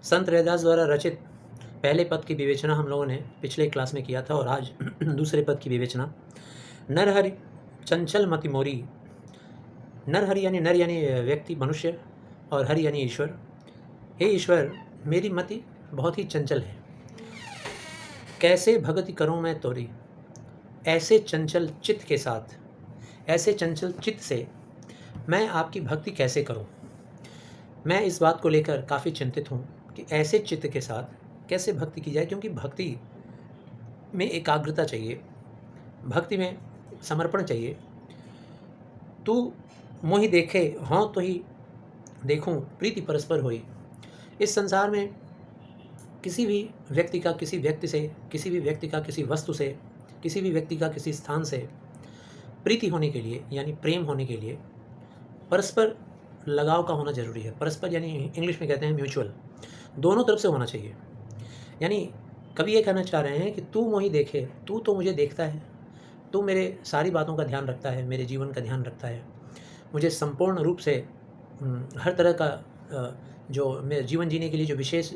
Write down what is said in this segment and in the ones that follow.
संत रैदास द्वारा रचित पहले पद की विवेचना हम लोगों ने पिछले क्लास में किया था और आज दूसरे पद की विवेचना। नरहरि चंचल मति मोरी। नरहरि यानी नर यानी व्यक्ति मनुष्य और हरि यानी ईश्वर। हे ईश्वर, मेरी मति बहुत ही चंचल है। कैसे भगति करूं मैं तोरी। ऐसे चंचल चित्त के साथ, ऐसे चंचल चित्त से मैं आपकी भक्ति कैसे करूं। मैं इस बात को लेकर काफ़ी चिंतित हूं कि ऐसे चित्त के साथ कैसे भक्ति की जाए, क्योंकि भक्ति में एकाग्रता चाहिए, भक्ति में समर्पण चाहिए। तू मोहि देखे हाँ तो ही देखूं, प्रीति परस्पर होई। इस संसार में किसी भी व्यक्ति का किसी व्यक्ति से, किसी भी व्यक्ति का किसी वस्तु से, किसी भी व्यक्ति का किसी स्थान से प्रीति होने के लिए यानी प्रेम होने के लिए परस्पर लगाव का होना जरूरी है। परस्पर यानी इंग्लिश में कहते हैं म्यूचुअल, दोनों तरफ से होना चाहिए। यानी कभी ये कहना चाह रहे हैं कि तू मोहि देखे, तू तो मुझे देखता है, तू मेरे सारी बातों का ध्यान रखता है, मेरे जीवन का ध्यान रखता है, मुझे संपूर्ण रूप से हर तरह का जो मेरे जीवन जीने के लिए जो विशेष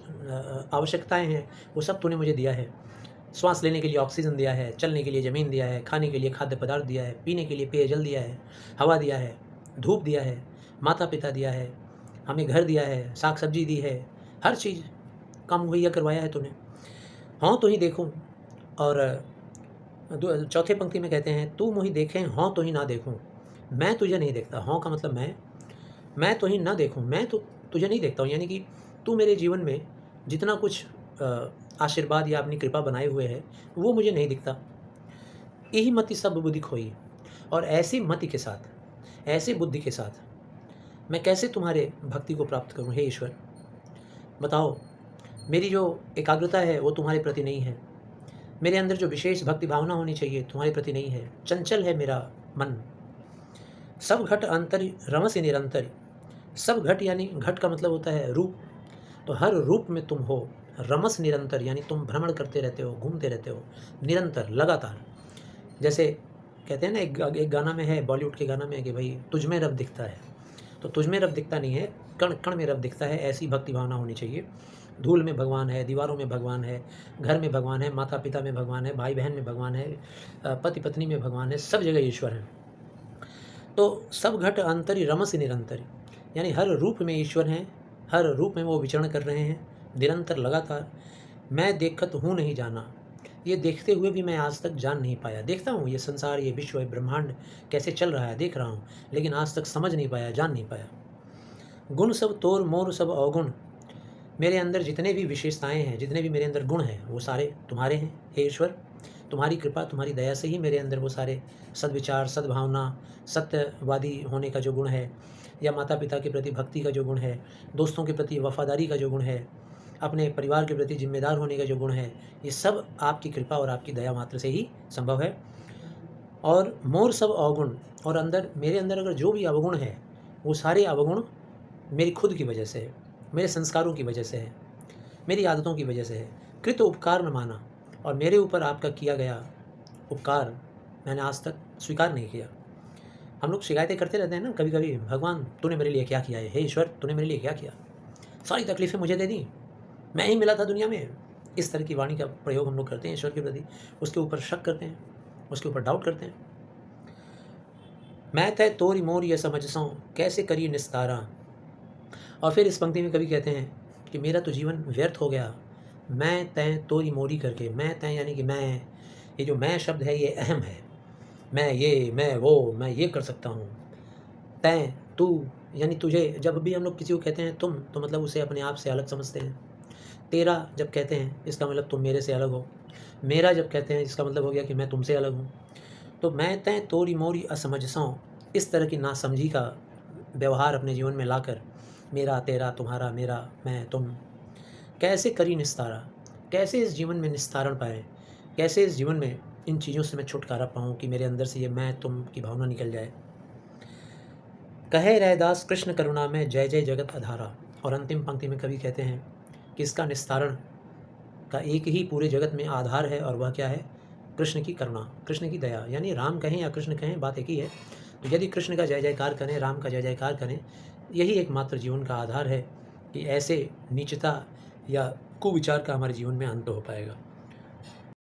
आवश्यकताएं हैं वो सब तूने मुझे दिया है। श्वास लेने के लिए ऑक्सीजन दिया है, चलने के लिए ज़मीन दिया है, खाने के लिए खाद्य पदार्थ दिया है, पीने के लिए पेयजल दिया है, हवा दिया है, धूप दिया है, माता पिता दिया है, हमें घर दिया है, साग सब्जी दी है, हर चीज़ काम मुहैया करवाया है तूने। हाँ तो ही देखूँ। और चौथे पंक्ति में कहते हैं तू मोहि देखें हाँ तो ही ना देखूँ। मैं तुझे नहीं देखता। हाँ का मतलब मैं तो ही ना देखूँ, मैं तो तुझे नहीं देखता हूँ। यानी कि तू मेरे जीवन में जितना कुछ आशीर्वाद या अपनी कृपा बनाए हुए है वो मुझे नहीं दिखता। यही मति सब बुद्धि खोई। और ऐसी मति के साथ, ऐसे बुद्धि के साथ मैं कैसे तुम्हारे भक्ति को प्राप्त करूं। हे ईश्वर, बताओ, मेरी जो एकाग्रता है वो तुम्हारे प्रति नहीं है, मेरे अंदर जो विशेष भक्ति भावना होनी चाहिए तुम्हारे प्रति नहीं है, चंचल है मेरा मन। सब घट अंतर रमस निरंतर। सब घट यानी घट का मतलब होता है रूप, तो हर रूप में तुम हो। रमस निरंतर यानी तुम भ्रमण करते रहते हो, घूमते रहते हो निरंतर, लगातार। जैसे कहते हैं ना, एक गाना में है, बॉलीवुड के गाना में है कि भाई तुझ में रब दिखता है, तो तुझ में रब दिखता नहीं है, कण कण में रब दिखता है। ऐसी भक्ति भावना होनी चाहिए। धूल में भगवान है, दीवारों में भगवान है, घर में भगवान है, माता पिता में भगवान है, भाई बहन में भगवान है, पति पत्नी में भगवान है, सब जगह ईश्वर है। तो सब घट अंतरि रमस निरंतर यानी हर रूप में ईश्वर हैं, हर रूप में वो विचरण कर रहे हैं निरंतर, लगातार। मैं देखत हूँ नहीं जाना, ये देखते हुए भी मैं आज तक जान नहीं पाया। देखता हूँ ये संसार, ये विश्व, ये ब्रह्मांड कैसे चल रहा है, देख रहा हूँ, लेकिन आज तक समझ नहीं पाया, जान नहीं पाया। गुण सब तोर मोर सब अवगुण। मेरे अंदर जितने भी विशेषताएं हैं, जितने भी मेरे अंदर गुण हैं, वो सारे तुम्हारे हैं। हे ईश्वर, तुम्हारी कृपा, तुम्हारी दया से ही मेरे अंदर वो सारे सद्विचार, सद्भावना, सत्यवादी होने का जो गुण है, या माता पिता के प्रति भक्ति का जो गुण है, दोस्तों के प्रति वफादारी का जो गुण है, अपने परिवार के प्रति जिम्मेदार होने का जो गुण है, ये सब आपकी कृपा और आपकी दया मात्र से ही संभव है। और मोर सब अवगुण, और अंदर मेरे अंदर अगर जो भी अवगुण है वो सारे अवगुण मेरी खुद की वजह से है, मेरे संस्कारों की वजह से है, मेरी आदतों की वजह से है। कृत उपकार न माना, और मेरे ऊपर आपका किया गया उपकार मैंने आज तक स्वीकार नहीं किया। हम लोग शिकायतें करते रहते हैं ना कभी कभी, भगवान तूने मेरे लिए क्या किया है, हे ईश्वर तूने मेरे लिए क्या किया, सारी तकलीफ़ें मुझे दे दी, मैं ही मिला था दुनिया में। इस तरह की वाणी का प्रयोग हम लोग करते हैं ईश्वर के प्रति, उसके ऊपर शक करते हैं, उसके ऊपर डाउट करते हैं। मैं तय तोरी मोर ये समझसाऊँ, कैसे करिए निस्तारा। और फिर इस पंक्ति में कभी कहते हैं कि मेरा तो जीवन व्यर्थ हो गया, मैं तय तोरी मोरी करके। मैं तय यानी कि मैं, ये जो मैं शब्द है ये अहम है, मैं ये, मैं वो, मैं ये कर सकता हूँ। तय, तू यानी तुझे। जब भी हम लोग किसी को कहते हैं तुम, तो मतलब उसे अपने आप से अलग समझते हैं। तेरा जब कहते हैं इसका मतलब तुम मेरे से अलग हो। मेरा जब कहते हैं इसका मतलब हो गया कि मैं तुमसे अलग हूँ। तो मैं तय तोरी मोरी असमझसाऊँ, इस तरह की नासमझी का व्यवहार अपने जीवन में लाकर, मेरा तेरा तुम्हारा मेरा मैं तुम, कैसे करी निस्तारा, कैसे इस जीवन में निस्तारण पाए, कैसे इस जीवन में इन चीज़ों से मैं छुटकारा पाऊँ कि मेरे अंदर से ये मैं तुम की भावना निकल जाए। कहे रैदास कृष्ण करुणा में जय जय जगत अधारा। और अंतिम पंक्ति में कवि कहते हैं कि इसका निस्तारण का एक ही पूरे जगत में आधार है, और वह क्या है, कृष्ण की करुणा, कृष्ण की दया। यानी राम कहें या कृष्ण कहें, बात एक ही है। तो यदि कृष्ण का जय जयकार करें, राम का जय जयकार करें, यही एकमात्र जीवन का आधार है कि ऐसे नीचता, या कुविचार का हमारे जीवन में अंत हो पाएगा।